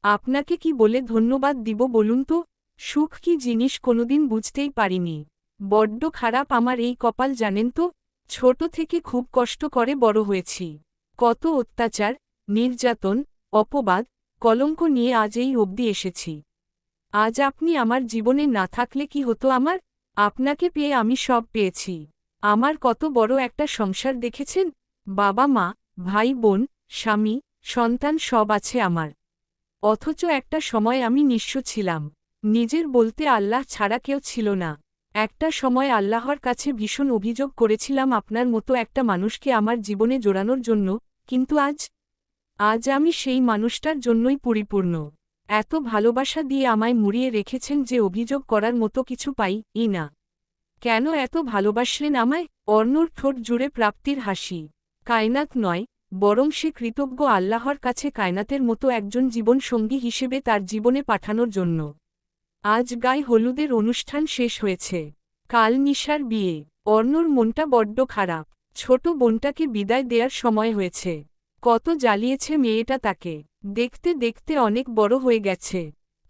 আপনাকে কি বলে ধন্যবাদ দিব বলুন তো? সুখ কি জিনিস কোনোদিন বুঝতেই পারিনি। বড্ড খারাপ আমার এই কপাল জানেন তো। ছোট থেকে খুব কষ্ট করে বড় হয়েছি। কত অত্যাচার, নির্যাতন, অপবাদ, কলঙ্ক নিয়ে আজ এই অবধি এসেছি। আজ আপনি আমার জীবনে না থাকলে কি হতো আমার? আপনাকে পেয়ে আমি সব পেয়েছি। আমার কত বড় একটা সংসার দেখেছেন। বাবা মা, ভাই বোন, স্বামী, সন্তান সব আছে আমার। অথচ একটা সময় আমি নিঃস্ব ছিলাম। নিজের বলতে আল্লাহ ছাড়া কেউ ছিল না। একটা সময় আল্লাহর কাছে ভীষণ অভিযোগ করেছিলাম আপনার মতো একটা মানুষকে আমার জীবনে জোড়ানোর জন্য, কিন্তু আজ আমি সেই মানুষটার জন্যই পরিপূর্ণ। এত ভালোবাসা দিয়ে আমায় মুড়িয়ে রেখেছেন যে অভিযোগ করার মতো কিছু পাই না। কেন এত ভালোবাসলেন আমায়? অর্ণর ঠোঁট জুড়ে প্রাপ্তির হাসি। কায়নাত নয়, বরং সে কৃতজ্ঞ আল্লাহর কাছে কায়নাতের মতো একজন জীবন সঙ্গী হিসেবে তার জীবনে পাঠানোর জন্য। আজ গায়ে হলুদের অনুষ্ঠান শেষ হয়েছে। কাল নিশার বিয়ে। অর্ণর মনটা বড্ড খারাপ। ছোট বোনটাকে বিদায় দেওয়ার সময় হয়েছে। কত জ্বালিয়েছে মেয়েটা তাকে। দেখতে দেখতে অনেক বড় হয়ে গেছে।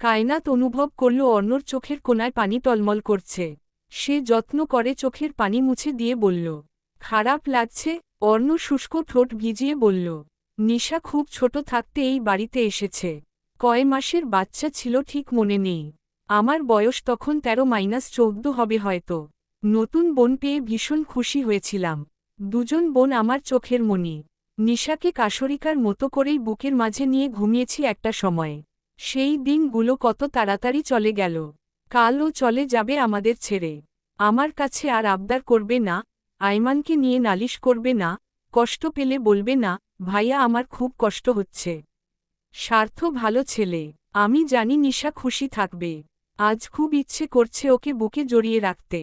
কায়নাত অনুভব করল অর্ণর চোখের কোণায় পানি টলমল করছে। সে যত্ন করে চোখের পানি মুছে দিয়ে বলল, খারাপ লাগছে? অর্ণ শুষ্ক ঠোঁট ভিজিয়ে বলল, নিশা খুব ছোট থাকতে এই বাড়িতে এসেছে। কয় মাসের বাচ্চা ছিল ঠিক মনে নেই। আমার বয়স তখন 13-14 হবে হয়তো। নতুন বোন পেয়ে ভীষণ খুশি হয়েছিলাম। দুজন বোন আমার চোখের মণি। নিশাকে কাশরিকার মতো করেই বুকের মাঝে নিয়ে ঘুমিয়েছি একটা সময়ে। সেই দিনগুলো কত তাড়াতাড়ি চলে গেল। কালও চলে যাবে আমাদের ছেড়ে। আমার কাছে আর আবদার করবে না, আইমানকে নিয়ে নালিশ করবে না, কষ্ট পেলে বলবে না, ভাইয়া আমার খুব কষ্ট হচ্ছে। স্বার্থ ভালো ছেলে। আমি জানি নিশা খুশি থাকবে। আজ খুব ইচ্ছে করছে ওকে বুকে জড়িয়ে রাখতে।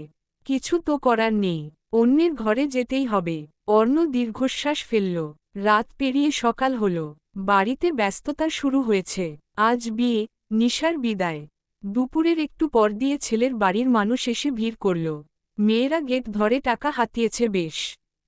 কিছু তো করার নেই, অন্যের ঘরে যেতেই হবে। অর্ণ দীর্ঘশ্বাস ফেলল। রাত পেরিয়ে সকাল হল। বাড়িতে ব্যস্ততা শুরু হয়েছে। আজ বিয়ে, নিশার বিদায়। দুপুরের একটু পর দিয়ে ছেলের বাড়ির মানুষ এসে ভিড় করল। মেয়েরা গেট ধরে টাকা হাতিয়েছে বেশ।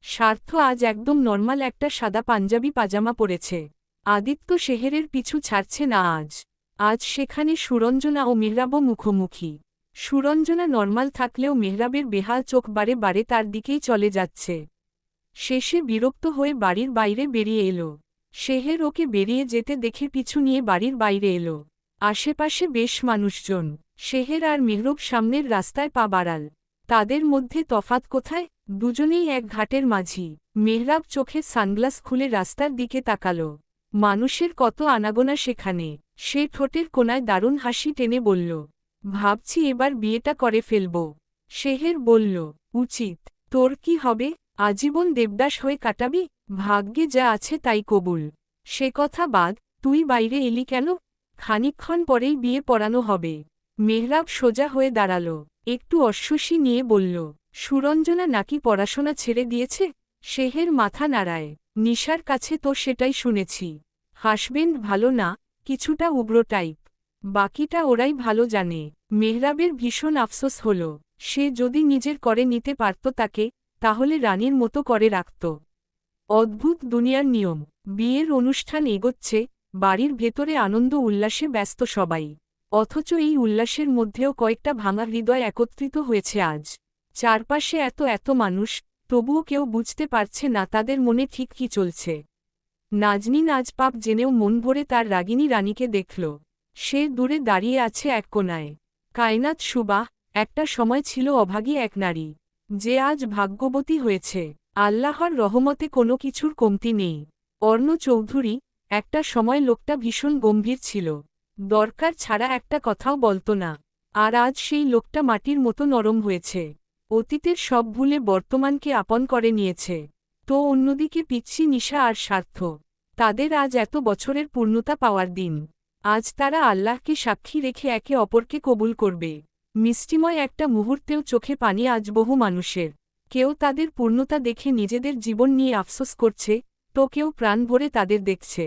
স্বার্থ আজ একদম নর্মাল একটা সাদা পাঞ্জাবি পাজামা পরেছে। আদিত্য শেহেরের পিছু ছাড়ছে না আজ। আজ সেখানে সুরঞ্জনা ও মেহরাবও মুখোমুখি। সুরঞ্জনা নর্মাল থাকলেও মেহরাবের বেহাল চোখ বারে বারে তার দিকেই চলে যাচ্ছে। শেষে বিরক্ত হয়ে বাড়ির বাইরে বেরিয়ে এলো। শেহের ওকে বেরিয়ে যেতে দেখে পিছু নিয়ে বাড়ির বাইরে এলো। আশেপাশে বেশ মানুষজন। শেহের আর মেহরব সামনের রাস্তায় পা বাড়াল। তাদের মধ্যে তফাত কোথায়? দুজনেই এক ঘাটের মাঝি। মেহরাব চোখে সানগ্লাস খুলে রাস্তার দিকে তাকালো। মানুষের কত আনাগোনা সেখানে। সে ঠোঁটের কোনায় দারুণ হাসি টেনে বলল, ভাবছি এবার বিয়েটা করে ফেলব। শেহের বলল, উচিত। তোর কি হবে? আজীবন দেবদাস হয়ে কাটাবি? ভাগ্যে যা আছে তাই কবুল। সে কথা বাদ, তুই বাইরে এলি কেন? খানিকক্ষণ পরেই বিয়ে পড়ানো হবে। মেহরাব সোজা হয়ে দাঁড়াল। একটু অস্বস্তি নিয়ে বলল, সুরঞ্জনা নাকি পড়াশোনা ছেড়ে দিয়েছে? শেহের মাথা নাড়ায়। নিশার কাছে তো সেটাই শুনেছি। হাসবেন্ড ভালো না, কিছুটা উগ্র টাইপ। বাকিটা ওরাই ভালো জানে। মেহরাবের ভীষণ আফসোস হল। সে যদি নিজের করে নিতে পারত তাকে, তাহলে রানীর মতো করে রাখত। অদ্ভুত দুনিয়ার নিয়ম। বিয়ের অনুষ্ঠান এগোচ্ছে, বাড়ির ভেতরে আনন্দ উল্লাসে ব্যস্ত সবাই। অথচ এই উল্লাসের মধ্যেও কয়েকটা ভাঙা হৃদয় একত্রিত হয়েছে আজ। চারপাশে এত এত মানুষ, তবুও কেউ বুঝতে পারছে না তাদের মনে ঠিক কি চলছে। নাজনীন আজ পাপ জেনেও মন ভরে তার রাগিনী রানীকে দেখল। সে দূরে দাঁড়িয়ে আছে এক কোনায়। কায়নাত সুবাহ, একটা সময় ছিল অভাগী এক নারী, যে আজ ভাগ্যবতী হয়েছে। আল্লাহর রহমতে কোনো কিছুর কমতি নেই। অর্ণ চৌধুরী, একটা সময় লোকটা ভীষণ গম্ভীর ছিল। দরকার ছাড়া একটা কথাও বলত না। আর আজ সেই লোকটা মাটির মতো নরম হয়েছে। অতীতের সব ভুলে বর্তমানকে আপন করে নিয়েছে। তো অন্যদিকে পিচ্ছি নিশা আর স্বার্থ। তাদের আজ এত বছরের পূর্ণতা পাওয়ার দিন। আজ তারা আল্লাহকে সাক্ষী রেখে একে অপরকে কবুল করবে। মিষ্টিময় একটা মুহূর্তেও চোখে পানি আজ বহু মানুষের। কেউ তাদের পূর্ণতা দেখে নিজেদের জীবন নিয়ে আফসোস করছে, তো কেউ প্রাণ ভরে তাদের দেখছে।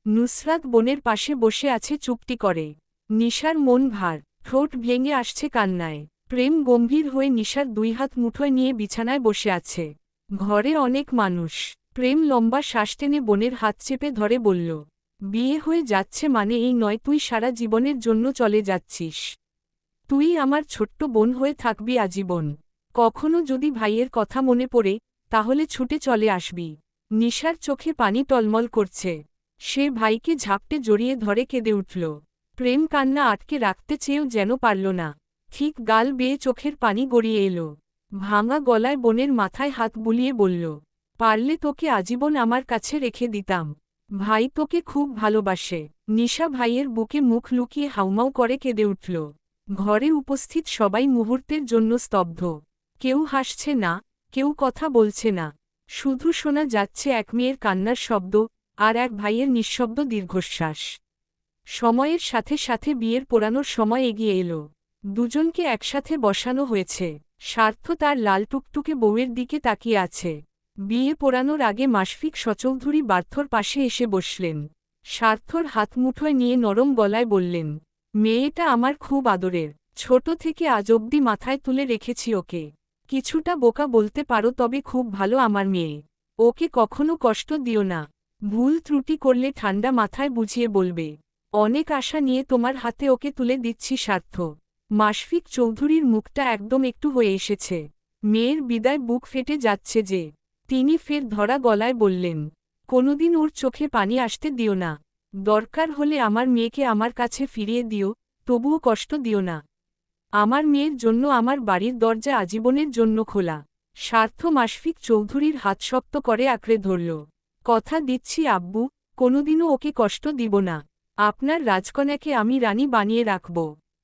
নুসরাত বোনের পাশে বসে আছে চুপটি করে। নিশার মন ভার, ঠোঁট ভেঙে আসছে কান্নায়। প্রেম গম্ভীর হয়ে নিশার দুই হাত মুঠোয় নিয়ে বিছানায় বসে আছে। ঘরে অনেক মানুষ। প্রেম লম্বা শ্বাস টেনে বোনের হাত চেপে ধরে বলল, বিয়ে হয়ে যাচ্ছে মানে এই নয় তুই সারা জীবনের জন্য চলে যাচ্ছিস। তুই আমার ছোট্ট বোন হয়ে থাকবি আজীবন। কখনো যদি ভাইয়ের কথা মনে পড়ে, তাহলে ছুটে চলে আসবি। নিশার চোখে পানি টলমল করছে। সে ভাইকে ঝাপটে জড়িয়ে ধরে কেঁদে উঠল। প্রেম কান্না আটকে রাখতে চেয়েও যেন পারল না। ঠিক গাল বেয়ে চোখের পানি গড়িয়ে এলো। ভাঙা গলায় বোনের মাথায় হাত বুলিয়ে বলল, পারলে তোকে আজীবন আমার কাছে রেখে দিতাম। ভাই তোকে খুব ভালোবাসে। নিশা ভাইয়ের বুকে মুখ লুকিয়ে হাউমাউ করে কেঁদে উঠল। ঘরে উপস্থিত সবাই মুহূর্তের জন্য স্তব্ধ। কেউ হাসছে না, কেউ কথা বলছে না। শুধু শোনা যাচ্ছে এক মেয়ের কান্নার শব্দ, আর এক ভাইয়ের নিঃশব্দ দীর্ঘশ্বাস। সময়ের সাথে সাথে বিয়ের পোড়ানোর সময় এগিয়ে এলো। দুজনকে একসাথে বসানো হয়েছে। স্বার্থ তার লাল টুকটুকে বউয়ের দিকে তাকিয়ে আছে। বিয়ে পোড়ানোর আগে মাশফিক সচৌধুরী বার্থর পাশে এসে বসলেন। স্বার্থর হাত মুঠোয় নিয়ে নরম গলায় বললেন, মেয়েটা আমার খুব আদরের। ছোট থেকে আজ অবধি মাথায় তুলে রেখেছি ওকে। কিছুটা বোকা বলতে পারো, তবে খুব ভালো আমার মেয়ে। ওকে কখনো কষ্ট দিও না। ভুল ত্রুটি করলে ঠান্ডা মাথায় বুঝিয়ে বলবে। অনেক আশা নিয়ে তোমার হাতে ওকে তুলে দিচ্ছি স্বার্থ। মাশফিক চৌধুরীর মুখটা একদম একটু হয়ে এসেছে। মেয়ের বিদায় বুক ফেটে যাচ্ছে যে। তিনি ফের ধরা গলায় বললেন, কোনোদিন ওর চোখে পানি আসতে দিও না। দরকার হলে আমার মেয়েকে আমার কাছে ফিরিয়ে দিও, তবুও কষ্ট দিও না। আমার মেয়ের জন্য আমার বাড়ির দরজা আজীবনের জন্য খোলা। স্বার্থ মাশফিক চৌধুরীর হাত শক্ত করে আঁকড়ে ধরল। কথা দিচ্ছি আব্বু, কোনোদিনও ওকে কষ্ট দিব না। আপনার রাজকন্যাকে আমি রানী বানিয়ে রাখব।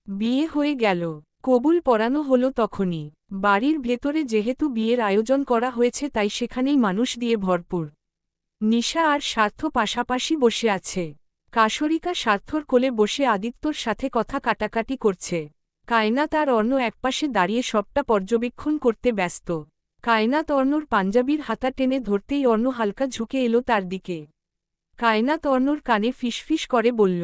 বিয়ে হয়ে গেল, কবুল পরানো হলো তখনই। বাড়ির ভেতরে যেহেতু বিয়ের আয়োজন করা হয়েছে তাই সেখানেই মানুষ দিয়ে ভরপুর। নিশা আর স্বার্থ পাশাপাশি বসে আছে। কাশরিকা স্বার্থর কোলে বসে আদিত্যর সাথে কথা কাটাকাটি করছে। কায়নাত আর অর্ণ একপাশে দাঁড়িয়ে সবটা পর্যবেক্ষণ করতে ব্যস্ত। কায়নাত অর্ণর পাঞ্জাবির হাতা টেনে ধরতেই অর্ণ হালকা ঝুঁকে এলো তার দিকে। কায়নাত অর্ণর কানে ফিসফিস করে বলল,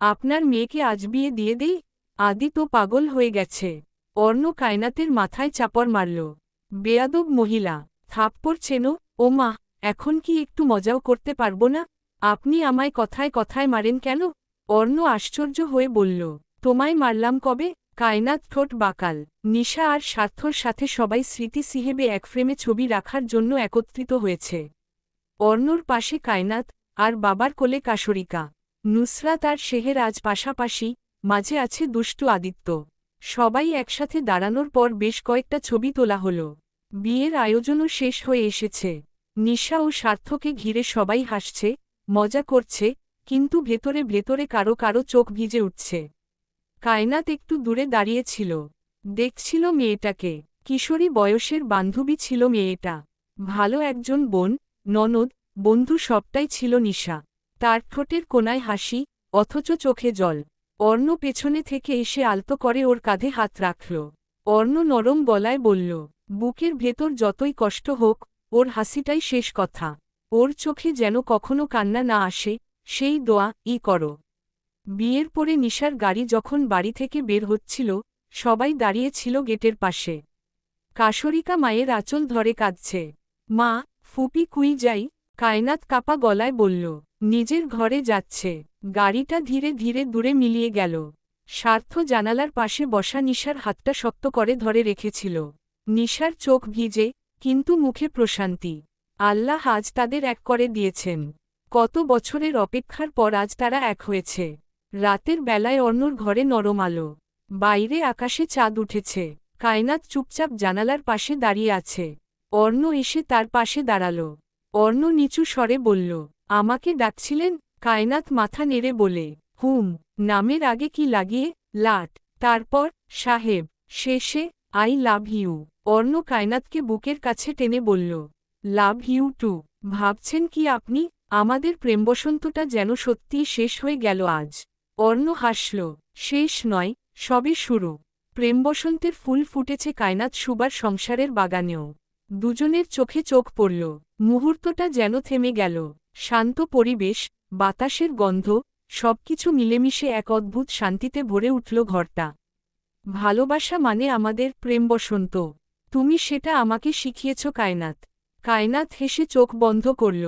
আপনার মেয়েকে আজ বিয়ে দিয়ে দেই? আদি তো পাগল হয়ে গেছে। অর্ণ কায়নাতের মাথায় চাপড় মারল। বেয়াদব মহিলা, থাপ্পড় চেনো? ও মা, এখন কি একটু মজাও করতে পারবো না? আপনি আমায় কথায় কথায় মারেন কেন? অর্ণ আশ্চর্য হয়ে বলল, তোমায় মারলাম কবে? কায়নাত ঠোঁট বাঁকাল। নিশা আর স্বার্থর সাথে সবাই স্মৃতি সিহেবে এক ফ্রেমে ছবি রাখার জন্য একত্রিত হয়েছে। অর্ণর পাশে কায়নাত, আর বাবার কোলে কাশরিকা। নুসরাত আর শেহের আজ পাশাপাশি, মাঝে আছে দুষ্টু আদিত্য। সবাই একসাথে দাঁড়ানোর পর বেশ কয়েকটা ছবি তোলা হল। বিয়ের আয়োজনও শেষ হয়ে এসেছে। নিশা ও স্বার্থকে ঘিরে সবাই হাসছে, মজা করছে, কিন্তু ভেতরে ভেতরে কারো কারো চোখ ভিজে উঠছে। কায়নাত একটু দূরে দাঁড়িয়েছিল, দেখছিল মেয়েটাকে। কিশোরী বয়সের বান্ধবী ছিল মেয়েটা। ভালো একজন বোন, ননদ, বন্ধু সবটাই ছিল নিশা। তার ঠোঁটের কোনায় হাসি, অথচ চোখে জল। অর্ণ পেছনে থেকে এসে আলতো করে ওর কাঁধে হাত রাখল। অর্ণ নরম গলায় বলল, বুকের ভেতর যতই কষ্ট হোক, ওর হাসিটাই শেষ কথা। ওর চোখে যেন কখনো কান্না না আসে, সেই দোয়া করো। বিয়ের পরে নিশার গাড়ি যখন বাড়ি থেকে বের হচ্ছিল, সবাই দাঁড়িয়েছিল গেটের পাশে। কাশরিকা মায়ের আঁচল ধরে কাঁদছে। মা, ফুপি কুই যাই? কায়নাত কাপা গলায় বলল, নিজের ঘরে যাচ্ছে। গাড়িটা ধীরে ধীরে দূরে মিলিয়ে গেল। স্বার্থ জানালার পাশে বসা নিশার হাতটা শক্ত করে ধরে রেখেছিল। নিশার চোখ ভিজে, কিন্তু মুখে প্রশান্তি। আল্লাহ আজ তাদের এক করে দিয়েছেন। কত বছরের অপেক্ষার পর আজ তারা এক হয়েছে। রাতের বেলায় অর্ণর ঘরে নরম আলো। বাইরে আকাশে চাঁদ উঠেছে। কায়নাত চুপচাপ জানালার পাশে দাঁড়িয়ে আছে। অর্ণ এসে তার পাশে দাঁড়াল। অর্ণ নিচু স্বরে বলল, আমাকে ডাকছিলেন? কায়নাত মাথা নেড়ে বলে, হুম। নামের আগে কি লাগিয়ে? লাট। তারপর সাহেব। শেষে আই লাভ ইউ। অর্ণ কায়নাতকে বুকের কাছে টেনে বলল, লাভ ইউ টু। ভাবছেন কি আপনি? আমাদের প্রেমবসন্তটা যেন সত্যিই শেষ হয়ে গেল আজ। অর্ণ হাসল। শেষ নয়, সবে শুরু। প্রেমবসন্তের ফুল ফুটেছে কায়নাত সুবার সংসারের বাগানেও। দুজনের চোখে চোখ পড়ল। মুহূর্তটা যেন থেমে গেল। শান্ত পরিবেশ, বাতাসের গন্ধ, সবকিছু মিলেমিশে এক অদ্ভুত শান্তিতে ভরে উঠল ঘরটা। ভালোবাসা মানে আমাদের প্রেমবসন্ত। তুমি সেটা আমাকে শিখিয়েছ কায়নাত। কায়নাত হেসে চোখ বন্ধ করল।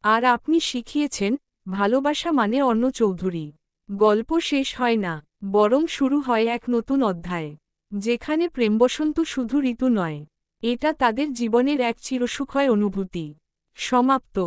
আর আপনি শিখিয়েছেন, ভালোবাসা মানে অর্ণ চৌধুরী। গল্প শেষ হয় না, বরং শুরু হয় এক নতুন অধ্যায়, যেখানে প্রেমবসন্ত শুধু ঋতু নয়, এটা তাদের জীবনের এক চিরসুখময় অনুভূতি। সমাপ্ত।